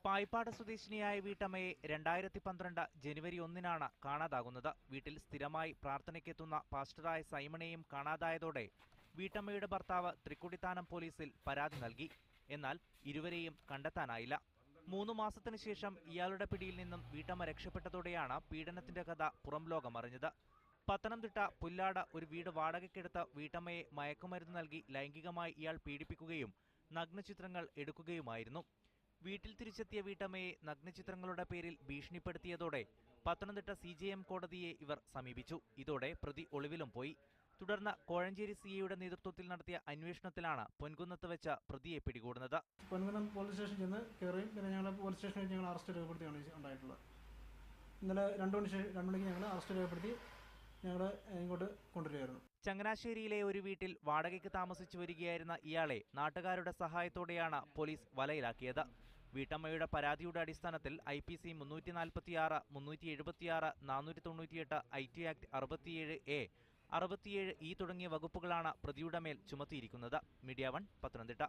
പായിപ്പാട് സ്വദേശിനിയായ വീട്ടമ്മയെ 2012 ജനുവരി 1-നാണ് കാണാതാകുന്നത്. വീട്ടിൽ സ്ഥിരമായി പ്രാർത്ഥനയ്ക്കെത്തുന്ന പാസ്റ്ററായ സൈമണെയും കാണാതായതോടെ വീട്ടമ്മയുടെ ഭർത്താവ് തൃക്കുടിത്താനം പോലീസിൽ പരാതി നൽകി. എന്നാൽ ഇരുവരെയും കണ്ടെത്താനായില്ല. 3 മാസത്തിനു ശേഷം ഇയാളുടെ പിടിയിൽ നിന്നും വീട്ടമ്മ രക്ഷപ്പെട്ടതോടെയാണ് പീഡനത്തിന്റെ കഥ പുറം ലോകം അറിഞ്ഞത്. പത്തനംതിട്ട പുല്ലാട് ഒരു വീട് വാടകയ്ക്കെടുത്ത് വീട്ടമ്മയെ മയക്കുമരുന്ന് നൽകി ലൈംഗികമായി ഇയാൾ പീഡിപ്പിക്കുകയും നഗ്നചിത്രങ്ങൾ എടുക്കുകയുമായിരുന്നു. വീട്ടിൽ തിരിച്ചെത്തിയ വീട്ടമ്മയെ നഗ്നചിത്രങ്ങളുടെ പേരിൽ ഭീഷണിപ്പെടുത്തിയതോടെ പത്തനംതിട്ട CJM കോടതിയെ ഇവർ സമീപിച്ചു. ഇതോടെ പ്രതി ഒളിവിലും പോയി. തുടർന്ന് കോഴഞ്ചേരി CIയുടെ നേതൃത്വത്തിൽ നടത്തിയ അന്വേഷണത്തിലാണ് പൊൻകുന്നത്ത് വെച്ച് പ്രതിയെ പിടികൂടുന്നത്. പൊൻകുന്നം പോലീസ് സ്റ്റേഷൻ ചെന്ന് കയറി പിന്നെ ഞങ്ങൾ പോലീസ് സ്റ്റേഷനിൽ ഞങ്ങൾ അറസ്റ്റ് രേഖപ്പെടുത്തിയാണ് ഉണ്ടായിട്ടുള്ളത്. ഇന്നലെ 2 മണിക്ക് ഞങ്ങൾ അറസ്റ്റ് രേഖപ്പെടുത്തി ഞങ്ങൾ ഇങ്ങോട്ട് കൊണ്ടുവരികയായിരുന്നു. ചങ്ങനാശ്ശേരിയിലെ ഒരു വീട്ടിൽ വാടകയ്ക്ക് താമസിച്ചു വരികയായിരുന്ന ഇയാളെ നാട്ടുകാരുടെ സഹായത്തോടെയാണ് പോലീസ് വലയിലാക്കിയത്. വീട്ടമ്മയുടെ പരാതിയുടെ അടിസ്ഥാനത്തിൽ IPC 346, 376, 498, IT act 67A, 67E തുടങ്ങിയ വകുപ്പുകളാണ് പ്രതിയുടെ മേൽ ചുമത്തിയിരിക്കുന്നത്. മീഡിയ 1 പത്തനംതിട്ട.